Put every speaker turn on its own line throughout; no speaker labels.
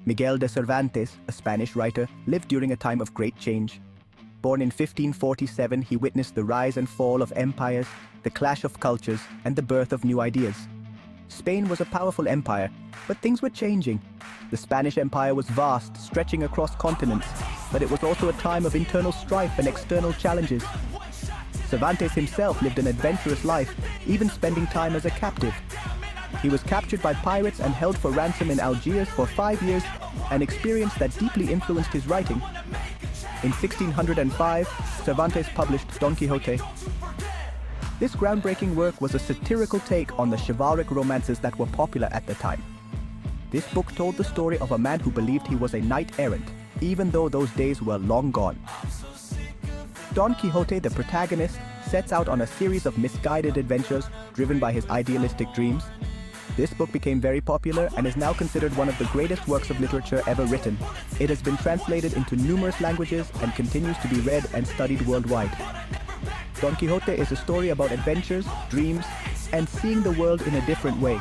Miguel de Cervantes, a Spanish writer, lived during a time of great change. Born in 1547, he witnessed the rise and fall of empires, the clash of cultures, and the birth of new ideas. Spain was a powerful empire, but things were changing. The Spanish Empire was vast, stretching across continents, but it was also a time of internal strife and external challenges. Cervantes himself lived an adventurous life, even spending time as a captive. He was captured by pirates and held for ransom in Algiers for 5 years, an experience that deeply influenced his writing. In 1605, Cervantes published Don Quixote. This groundbreaking work was a satirical take on the chivalric romances that were popular at the time. This book told the story of a man who believed he was a knight-errant, even though those days were long gone. Don Quixote, the protagonist, sets out on a series of misguided adventures driven by his idealistic dreams. This book became very popular and is now considered one of the greatest works of literature ever written. It has been translated into numerous languages and continues to be read and studied worldwide. Don Quixote is a story about adventures, dreams, and seeing the world in a different way.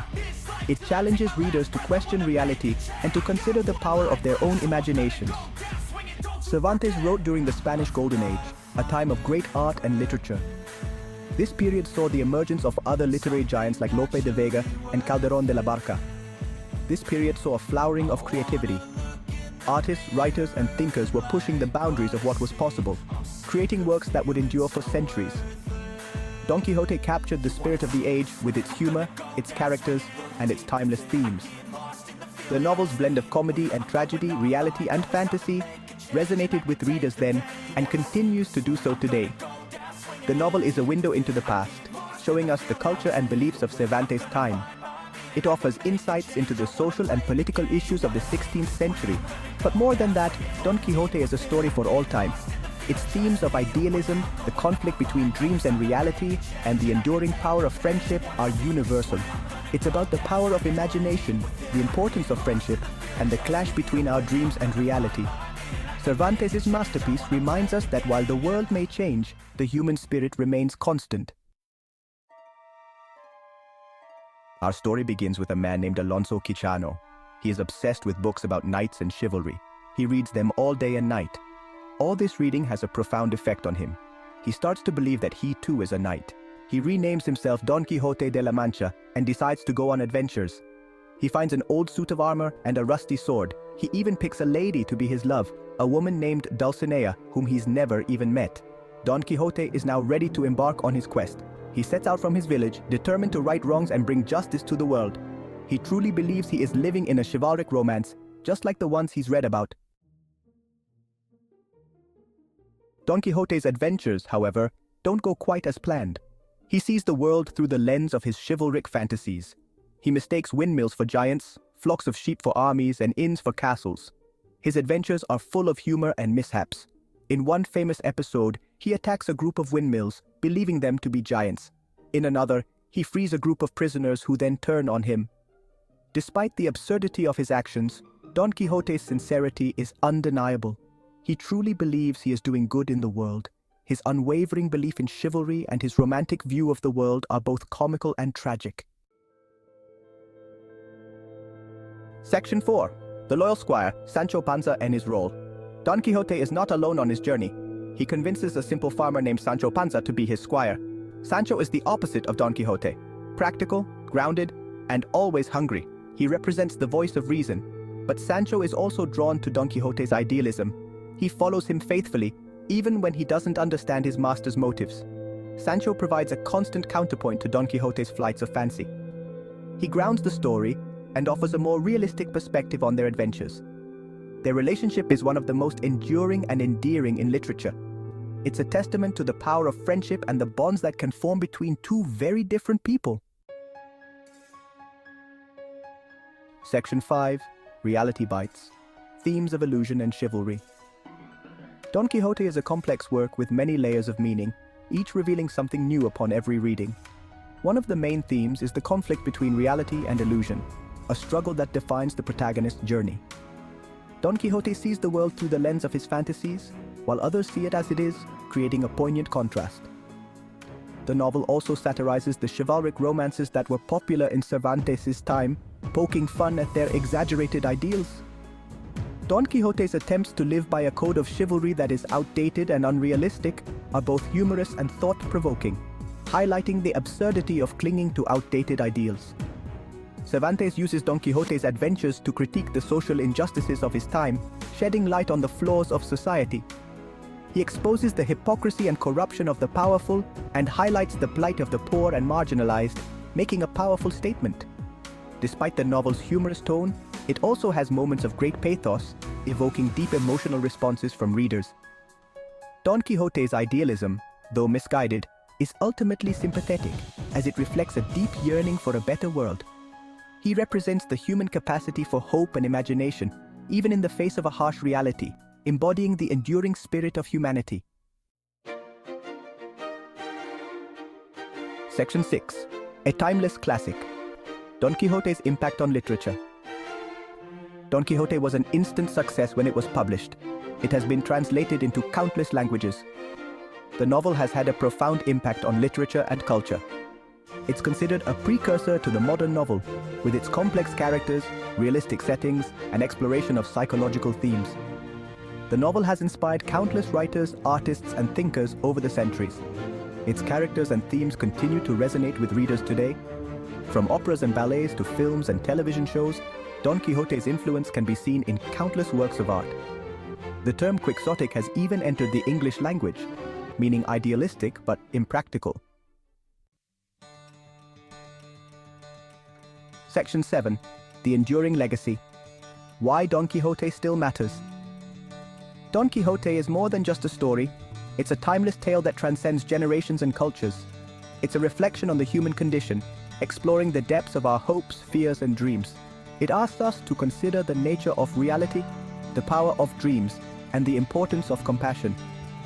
It challenges readers to question reality and to consider the power of their own imaginations. Cervantes wrote during the Spanish Golden Age, a time of great art and literature. This period saw the emergence of other literary giants like Lope de Vega and Calderón de la Barca. This period saw a flowering of creativity. Artists, writers, and thinkers were pushing the boundaries of what was possible, creating works that would endure for centuries. Don Quixote captured the spirit of the age with its humor, its characters, and its timeless themes. The novel's blend of comedy and tragedy, reality and fantasy resonated with readers then and continues to do so today. The novel is a window into the past, showing us the culture and beliefs of Cervantes' time. It offers insights into the social and political issues of the 16th century. But more than that, Don Quixote is a story for all time. Its themes of idealism, the conflict between dreams and reality, and the enduring power of friendship are universal. It's about the power of imagination, the importance of friendship, and the clash between our dreams and reality. Cervantes' masterpiece reminds us that while the world may change, the human spirit remains constant. Our story begins with a man named Alonso Quixano. He is obsessed with books about knights and chivalry. He reads them all day and night. All this reading has a profound effect on him. He starts to believe that he too is a knight. He renames himself Don Quixote de la Mancha and decides to go on adventures. He finds an old suit of armor and a rusty sword. He even picks a lady to be his love, a woman named Dulcinea, whom he's never even met. Don Quixote is now ready to embark on his quest. He sets out from his village, determined to right wrongs and bring justice to the world. He truly believes he is living in a chivalric romance, just like the ones he's read about. Don Quixote's adventures, however, don't go quite as planned. He sees the world through the lens of his chivalric fantasies. He mistakes windmills for giants, flocks of sheep for armies, and inns for castles. His adventures are full of humor and mishaps. In one famous episode, he attacks a group of windmills, believing them to be giants. In another, he frees a group of prisoners who then turn on him. Despite the absurdity of his actions, Don Quixote's sincerity is undeniable. He truly believes he is doing good in the world. His unwavering belief in chivalry and his romantic view of the world are both comical and tragic. Section 4. The Loyal Squire, Sancho Panza and his role. Don Quixote is not alone on his journey. He convinces a simple farmer named Sancho Panza to be his squire. Sancho is the opposite of Don Quixote. Practical, grounded, and always hungry. He represents the voice of reason. But Sancho is also drawn to Don Quixote's idealism. He follows him faithfully, even when he doesn't understand his master's motives. Sancho provides a constant counterpoint to Don Quixote's flights of fancy. He grounds the story and offers a more realistic perspective on their adventures. Their relationship is one of the most enduring and endearing in literature. It's a testament to the power of friendship and the bonds that can form between two very different people. Section 5. Reality Bites. Themes of illusion and chivalry. Don Quixote is a complex work with many layers of meaning, each revealing something new upon every reading. One of the main themes is the conflict between reality and illusion, a struggle that defines the protagonist's journey. Don Quixote sees the world through the lens of his fantasies, while others see it as it is, creating a poignant contrast. The novel also satirizes the chivalric romances that were popular in Cervantes' time, poking fun at their exaggerated ideals. Don Quixote's attempts to live by a code of chivalry that is outdated and unrealistic are both humorous and thought-provoking, highlighting the absurdity of clinging to outdated ideals. Cervantes uses Don Quixote's adventures to critique the social injustices of his time, shedding light on the flaws of society. He exposes the hypocrisy and corruption of the powerful and highlights the plight of the poor and marginalized, making a powerful statement. Despite the novel's humorous tone, it also has moments of great pathos, evoking deep emotional responses from readers. Don Quixote's idealism, though misguided, is ultimately sympathetic, as it reflects a deep yearning for a better world. He represents the human capacity for hope and imagination, even in the face of a harsh reality, embodying the enduring spirit of humanity. Section 6. A timeless classic. Don Quixote's impact on literature. Don Quixote was an instant success when it was published. It has been translated into countless languages. The novel has had a profound impact on literature and culture. It's considered a precursor to the modern novel, with its complex characters, realistic settings, and exploration of psychological themes. The novel has inspired countless writers, artists, and thinkers over the centuries. Its characters and themes continue to resonate with readers today. From operas and ballets to films and television shows, Don Quixote's influence can be seen in countless works of art. The term Quixotic has even entered the English language, meaning idealistic but impractical. Section 7. The enduring legacy. Why Don Quixote still matters. Don Quixote is more than just a story. It's a timeless tale that transcends generations and cultures. It's a reflection on the human condition, exploring the depths of our hopes, fears, and dreams. It asks us to consider the nature of reality, the power of dreams, and the importance of compassion.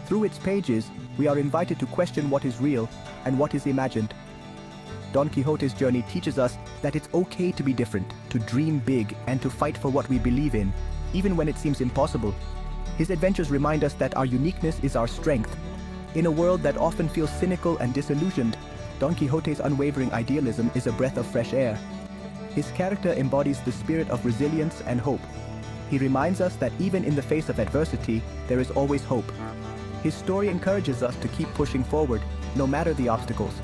Through its pages, we are invited to question what is real and what is imagined. Don Quixote's journey teaches us that it's okay to be different, to dream big, and to fight for what we believe in, even when it seems impossible. His adventures remind us that our uniqueness is our strength. In a world that often feels cynical and disillusioned, Don Quixote's unwavering idealism is a breath of fresh air. His character embodies the spirit of resilience and hope. He reminds us that even in the face of adversity, there is always hope. His story encourages us to keep pushing forward, no matter the obstacles.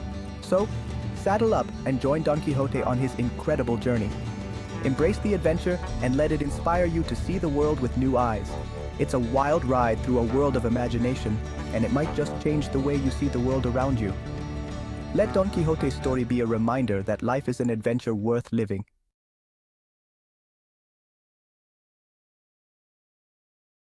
So, saddle up and join Don Quixote on his incredible journey. Embrace the adventure and let it inspire you to see the world with new eyes. It's a wild ride through a world of imagination, and it might just change the way you see the world around you. Let Don Quixote's story be a reminder that life is an adventure worth living.